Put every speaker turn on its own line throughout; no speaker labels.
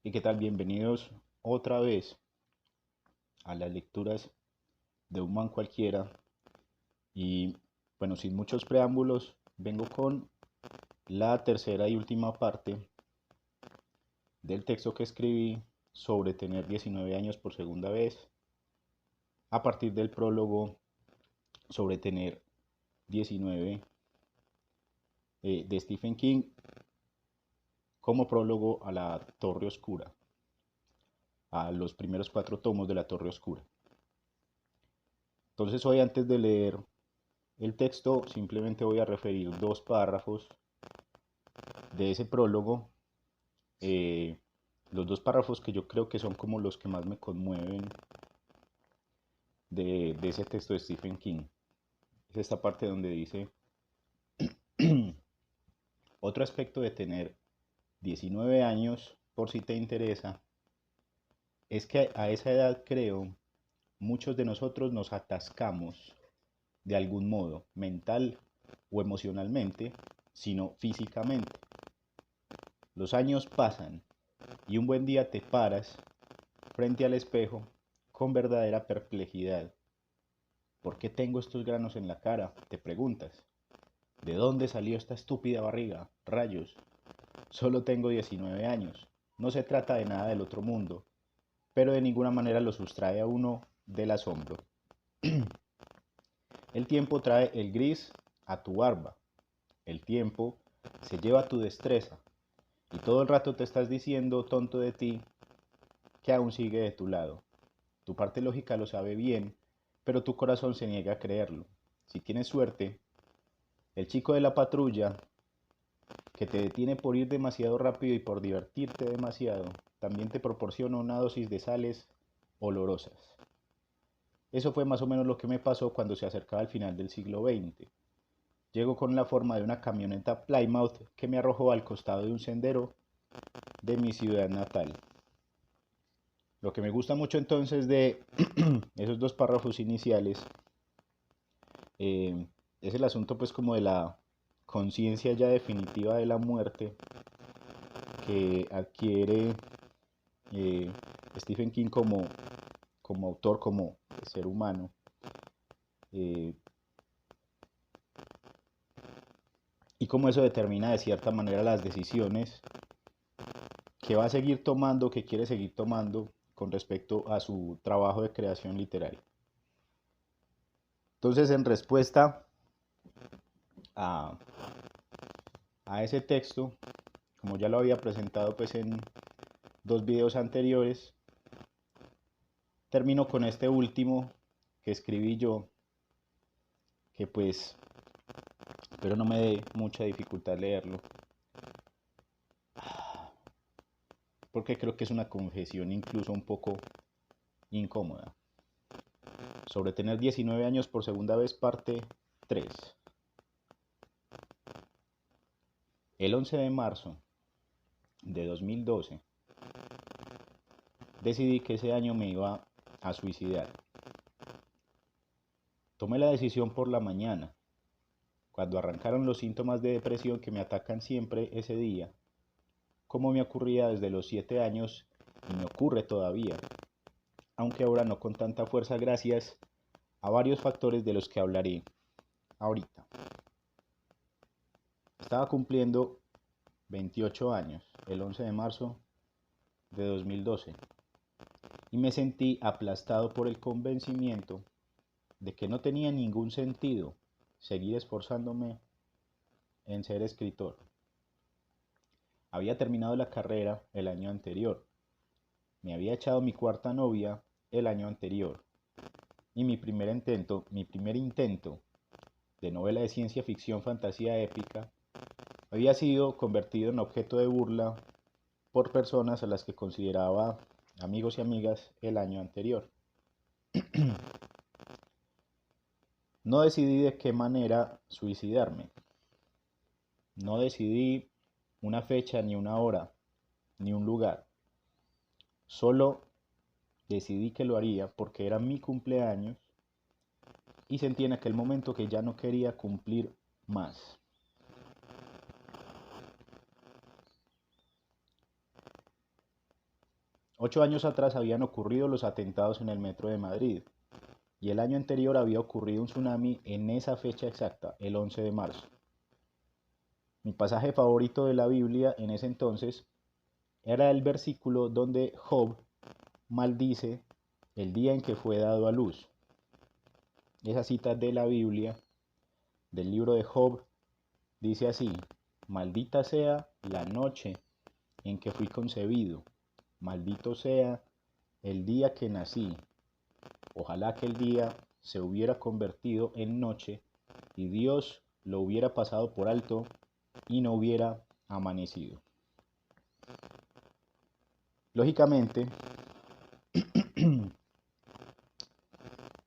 ¿Y qué tal? Bienvenidos otra vez a las lecturas de un man cualquiera. Y bueno, sin muchos preámbulos, vengo con la tercera y última parte del texto que escribí sobre tener 19 años por segunda vez, a partir del prólogo sobre tener 19 de Stephen King como prólogo a la Torre Oscura, a los primeros cuatro tomos de la Torre Oscura. Entonces hoy, antes de leer el texto, simplemente voy a referir dos párrafos de ese prólogo, eh, los dos párrafos que yo creo que son como los que más me conmueven de ese texto de Stephen King. Es esta parte donde dice: otro aspecto de tener 19 años, por si te interesa, es que a esa edad, creo, muchos de nosotros nos atascamos de algún modo, mental o emocionalmente, sino físicamente. Los años pasan y un buen día te paras frente al espejo con verdadera perplejidad. ¿Por qué tengo estos granos en la cara?, te preguntas. ¿De dónde salió esta estúpida barriga? Rayos. Solo tengo 19 años. No se trata de nada del otro mundo, pero de ninguna manera lo sustrae a uno del asombro. El tiempo trae el gris a tu barba. El tiempo se lleva tu destreza. Y todo el rato te estás diciendo, tonto de ti, que aún sigue de tu lado. Tu parte lógica lo sabe bien, pero tu corazón se niega a creerlo. Si tienes suerte, el chico de la patrulla, que te detiene por ir demasiado rápido y por divertirte demasiado, también te proporciona una dosis de sales olorosas. Eso fue más o menos lo que me pasó cuando se acercaba el final del siglo XX. Llego con la forma de una camioneta Plymouth que me arrojó al costado de un sendero de mi ciudad natal. Lo que me gusta mucho entonces de esos dos párrafos iniciales, eh, es el asunto pues como de la conciencia ya definitiva de la muerte que adquiere eh, Stephen King como autor, como ser humano. eh, y cómo eso determina de cierta manera las decisiones que va a seguir tomando, que quiere seguir tomando con respecto a su trabajo de creación literaria. Entonces, en respuesta a, a ese texto, como ya lo había presentado pues en dos videos anteriores, termino con este último que escribí yo, que pues espero no me dé mucha dificultad leerlo, porque creo que es una confesión incluso un poco incómoda. Sobre tener 19 años por segunda vez, parte 3. El 11 de marzo de 2012 decidí que ese año me iba a suicidar. Tomé la decisión por la mañana, cuando arrancaron los síntomas de depresión que me atacan siempre ese día, como me ocurría desde los 7 años y me ocurre todavía, aunque ahora no con tanta fuerza gracias a varios factores de los que hablaré ahorita. Estaba cumpliendo 28 años el 11 de marzo de 2012 y me sentí aplastado por el convencimiento de que no tenía ningún sentido seguir esforzándome en ser escritor. Había terminado la carrera el año anterior, me había echado mi cuarta novia el año anterior y mi primer intento de novela de ciencia ficción fantasía épica había sido convertido en objeto de burla por personas a las que consideraba amigos y amigas el año anterior. No decidí de qué manera suicidarme. No decidí una fecha, ni una hora, ni un lugar. Solo decidí que lo haría porque era mi cumpleaños y sentí en aquel momento que ya no quería cumplir más. 8 años atrás habían ocurrido los atentados en el metro de Madrid y el año anterior había ocurrido un tsunami en esa fecha exacta, el 11 de marzo. Mi pasaje favorito de la Biblia en ese entonces era el versículo donde Job maldice el día en que fue dado a luz. Esa cita de la Biblia, del libro de Job, dice así: maldita sea la noche en que fui concebido, maldito sea el día que nací. Ojalá que el día se hubiera convertido en noche y Dios lo hubiera pasado por alto y no hubiera amanecido. Lógicamente,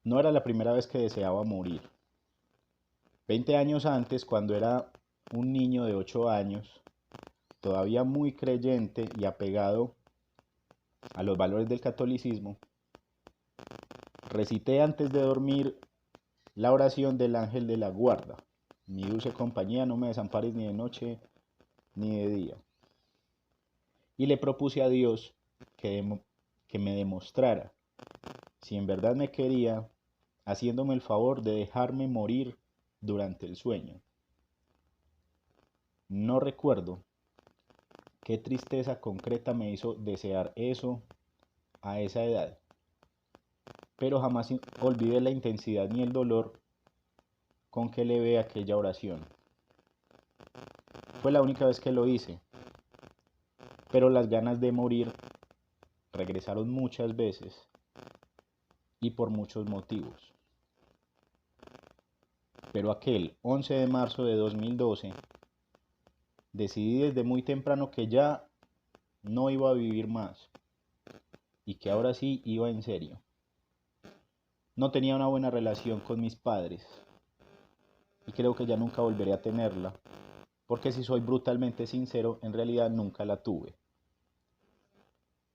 no era la primera vez que deseaba morir. 20 años antes, cuando era un niño de 8 años, todavía muy creyente y apegado a los valores del catolicismo, recité antes de dormir la oración del ángel de la guarda: mi dulce compañía, no me desampares ni de noche ni de día. Y le propuse a Dios que me demostrara si en verdad me quería, haciéndome el favor de dejarme morir durante el sueño. No recuerdo qué tristeza concreta me hizo desear eso a esa edad, pero jamás olvidé la intensidad ni el dolor con que elevé aquella oración. Fue la única vez que lo hice, pero las ganas de morir regresaron muchas veces y por muchos motivos. Pero aquel 11 de marzo de 2012 decidí desde muy temprano que ya no iba a vivir más y que ahora sí iba en serio. No tenía una buena relación con mis padres y creo que ya nunca volveré a tenerla, porque si soy brutalmente sincero, en realidad nunca la tuve.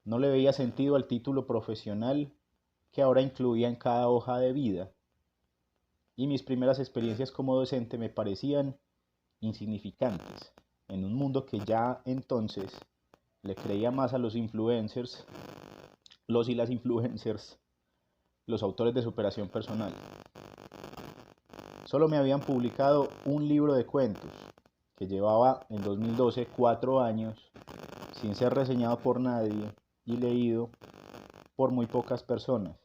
No le veía sentido al título profesional que ahora incluía en cada hoja de vida, y mis primeras experiencias como docente me parecían insignificantes en un mundo que ya entonces le creía más a los influencers, los y las influencers, los autores de superación personal. Solo me habían publicado un libro de cuentos que llevaba en 2012 4 años sin ser reseñado por nadie y leído por muy pocas personas.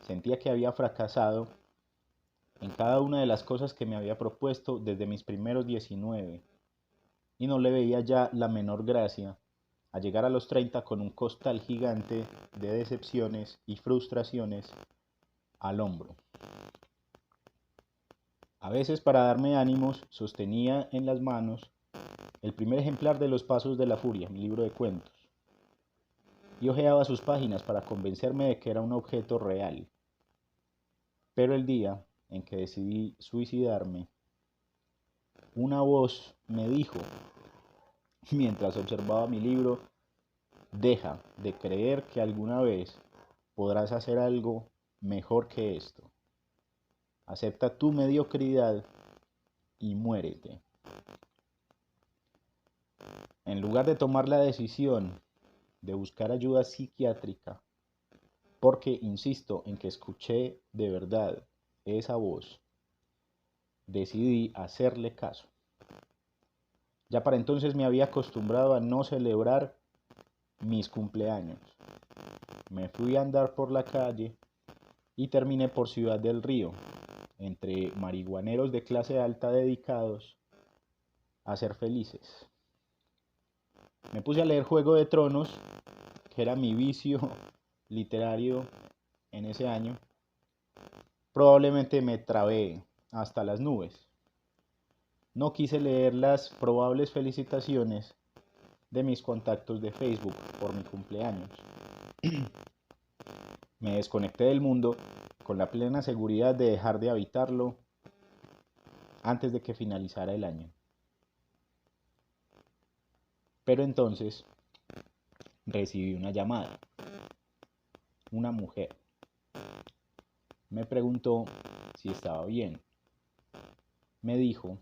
Sentía que había fracasado en cada una de las cosas que me había propuesto desde mis primeros 19 y no le veía ya la menor gracia a llegar a los 30 con un costal gigante de decepciones y frustraciones al hombro. A veces, para darme ánimos, sostenía en las manos el primer ejemplar de Los Pasos de la Furia, mi libro de cuentos, y hojeaba sus páginas para convencerme de que era un objeto real. Pero el día en que decidí suicidarme, una voz me dijo, mientras observaba mi libro: deja de creer que alguna vez podrás hacer algo mejor que esto. Acepta tu mediocridad y muérete. En lugar de tomar la decisión de buscar ayuda psiquiátrica, porque insisto en que escuché de verdad esa voz, decidí hacerle caso. Ya para entonces me había acostumbrado a no celebrar mis cumpleaños. Me fui a andar por la calle y terminé por Ciudad del Río, entre marihuaneros de clase alta dedicados a ser felices. Me puse a leer Juego de Tronos, que era mi vicio literario en ese año. Probablemente me trabé hasta las nubes. No quise leer las probables felicitaciones de mis contactos de Facebook por mi cumpleaños. Me desconecté del mundo con la plena seguridad de dejar de habitarlo antes de que finalizara el año. Pero entonces recibí una llamada. Una mujer me preguntó si estaba bien. Me dijo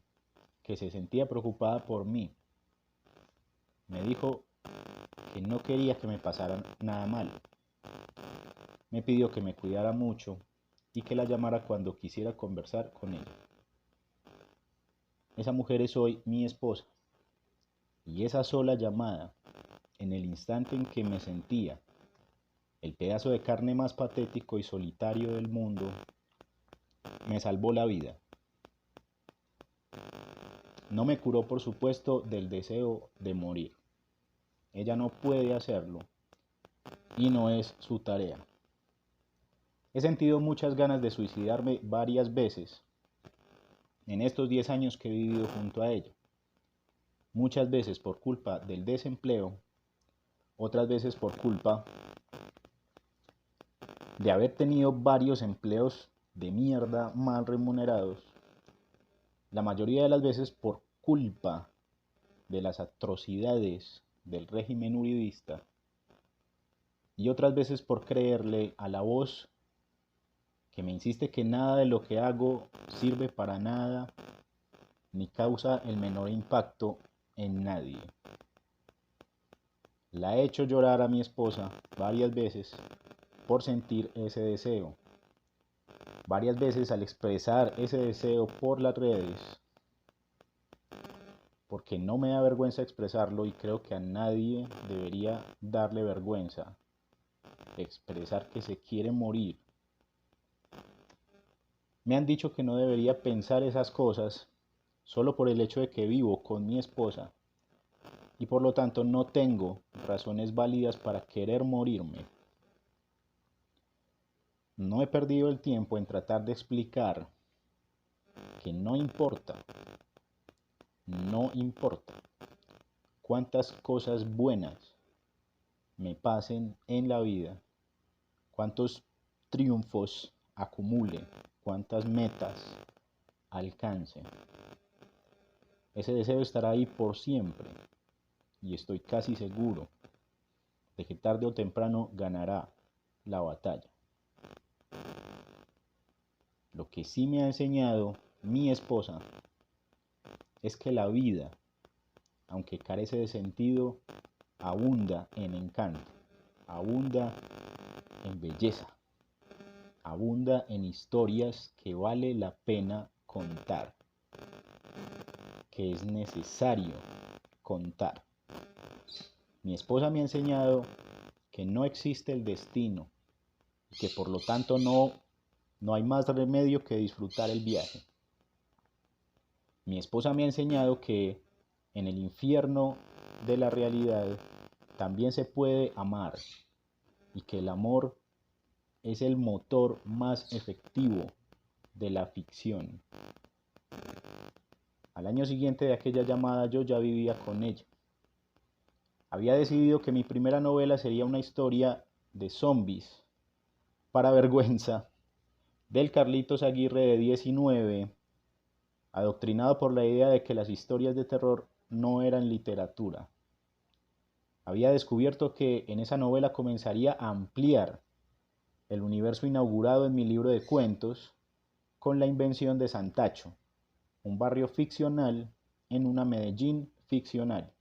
que se sentía preocupada por mí. Me dijo que no quería que me pasara nada malo. Me pidió que me cuidara mucho y que la llamara cuando quisiera conversar con ella. Esa mujer es hoy mi esposa, y esa sola llamada, en el instante en que me sentía el pedazo de carne más patético y solitario del mundo, me salvó la vida. No me curó, por supuesto, del deseo de morir. Ella no puede hacerlo y no es su tarea. He sentido muchas ganas de suicidarme varias veces en estos 10 años que he vivido junto a ella. Muchas veces por culpa del desempleo, otras veces por culpa de haber tenido varios empleos de mierda mal remunerados, la mayoría de las veces por culpa de las atrocidades del régimen uribista y otras veces por creerle a la voz que me insiste que nada de lo que hago sirve para nada ni causa el menor impacto en nadie. La he hecho llorar a mi esposa varias veces por sentir ese deseo. Varias veces al expresar ese deseo por las redes, porque no me da vergüenza expresarlo y creo que a nadie debería darle vergüenza expresar que se quiere morir. Me han dicho que no debería pensar esas cosas solo por el hecho de que vivo con mi esposa y por lo tanto no tengo razones válidas para querer morirme. No he perdido el tiempo en tratar de explicar que no importa cuántas cosas buenas me pasen en la vida, cuántos triunfos acumule, cuántas metas alcance. Ese deseo estará ahí por siempre y estoy casi seguro de que tarde o temprano ganará la batalla. Lo que sí me ha enseñado mi esposa es que la vida, aunque carece de sentido, abunda en encanto, abunda en belleza, abunda en historias que vale la pena contar, que es necesario contar. Mi esposa me ha enseñado que no existe el destino y que por lo tanto no hay más remedio que disfrutar el viaje. Mi esposa me ha enseñado que en el infierno de la realidad también se puede amar y que el amor es el motor más efectivo de la ficción. Al año siguiente de aquella llamada yo ya vivía con ella. Había decidido que mi primera novela sería una historia de zombies, para vergüenza, del Carlitos Aguirre de 19, adoctrinado por la idea de que las historias de terror no eran literatura. Había descubierto que en esa novela comenzaría a ampliar el universo inaugurado en mi libro de cuentos con la invención de Santacho, un barrio ficcional en una Medellín ficcional.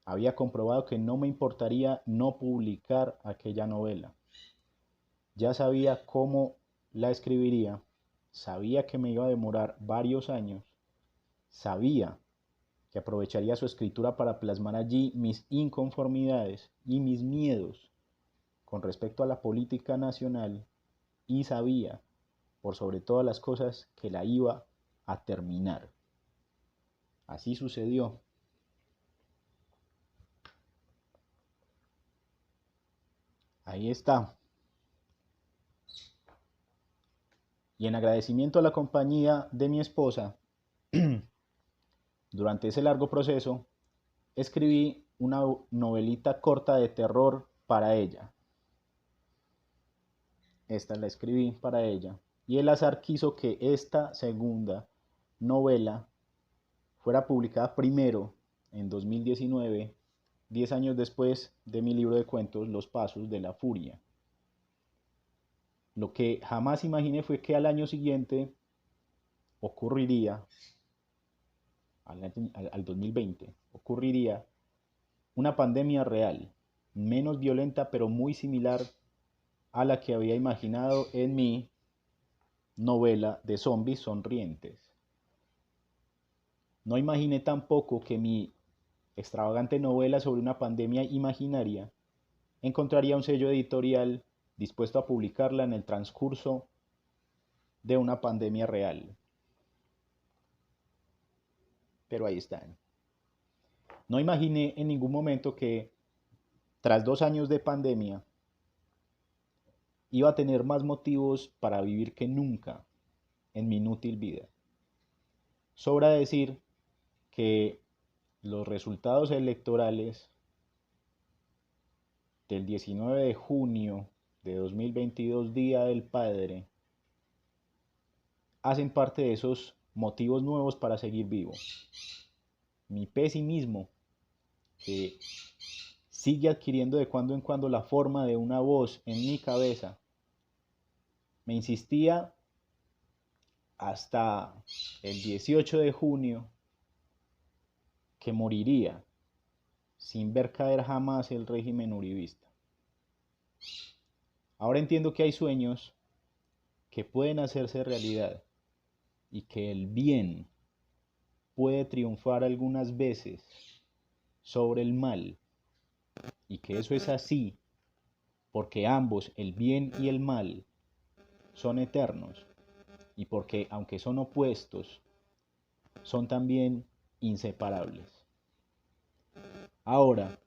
Había comprobado que no me importaría no publicar aquella novela. Ya sabía cómo la escribiría, sabía que me iba a demorar varios años, sabía que aprovecharía su escritura para plasmar allí mis inconformidades y mis miedos con respecto a la política nacional y sabía, por sobre todas las cosas, que la iba a terminar. Así sucedió. Ahí está. Y en agradecimiento a la compañía de mi esposa, durante ese largo proceso, escribí una novelita corta de terror para ella. Esta la escribí para ella. Y el azar quiso que esta segunda novela fuera publicada primero en 2019, 10 años después de mi libro de cuentos Los Pasos de la Furia. Lo que jamás imaginé fue que al año siguiente ocurriría, al 2020, ocurriría una pandemia real, menos violenta pero muy similar a la que había imaginado en mi novela de zombies sonrientes. No imaginé tampoco que mi extravagante novela sobre una pandemia imaginaria encontraría un sello editorial dispuesto a publicarla en el transcurso de una pandemia real. Pero ahí están. No imaginé en ningún momento que tras 2 años de pandemia iba a tener más motivos para vivir que nunca en mi inútil vida. Sobra decir que los resultados electorales del 19 de junio de 2022, Día del Padre, hacen parte de esos motivos nuevos para seguir vivo. Mi pesimismo, que sigue adquiriendo de cuando en cuando la forma de una voz en mi cabeza, me insistía hasta el 18 de junio que moriría sin ver caer jamás el régimen uribista. Ahora entiendo que hay sueños que pueden hacerse realidad y que el bien puede triunfar algunas veces sobre el mal, y que eso es así porque ambos, el bien y el mal, son eternos, y porque aunque son opuestos, son también inseparables. Ahora,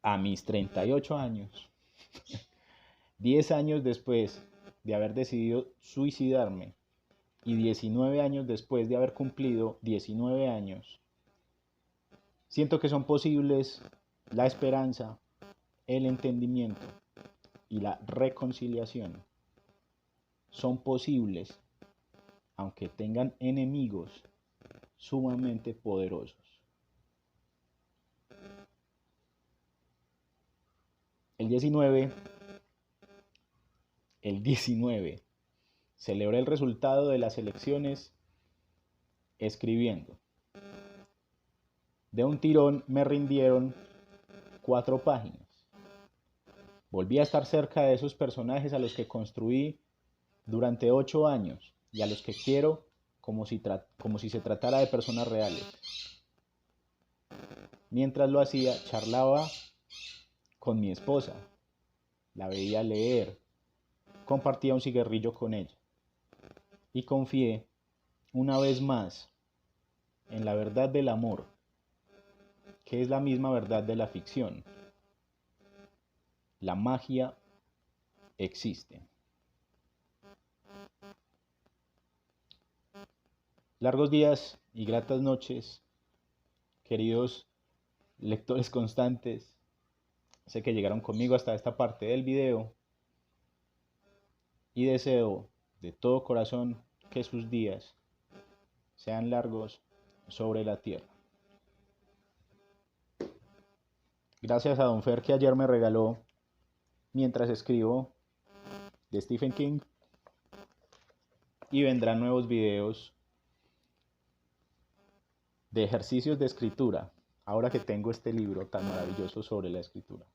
a mis 38 años, 10 años después de haber decidido suicidarme y 19 años después de haber cumplido 19 años, siento que son posibles la esperanza, el entendimiento y la reconciliación. Son posibles, aunque tengan enemigos sumamente poderosos. El 19 celebré el resultado de las elecciones escribiendo. De un tirón me rindieron 4 páginas. Volví a estar cerca de esos personajes a los que construí durante 8 años y a los que quiero como si se tratara de personas reales. Mientras lo hacía, charlaba con mi esposa, la veía leer, compartía un cigarrillo con ella y confié una vez más en la verdad del amor, que es la misma verdad de la ficción. La magia existe. Largos días y gratas noches, queridos lectores constantes. Sé que llegaron conmigo hasta esta parte del video y deseo de todo corazón que sus días sean largos sobre la tierra. Gracias a Don Fer que ayer me regaló Mientras escribo de Stephen King, y vendrán nuevos videos de ejercicios de escritura ahora que tengo este libro tan maravilloso sobre la escritura.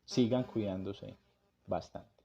Sigan cuidándose bastante.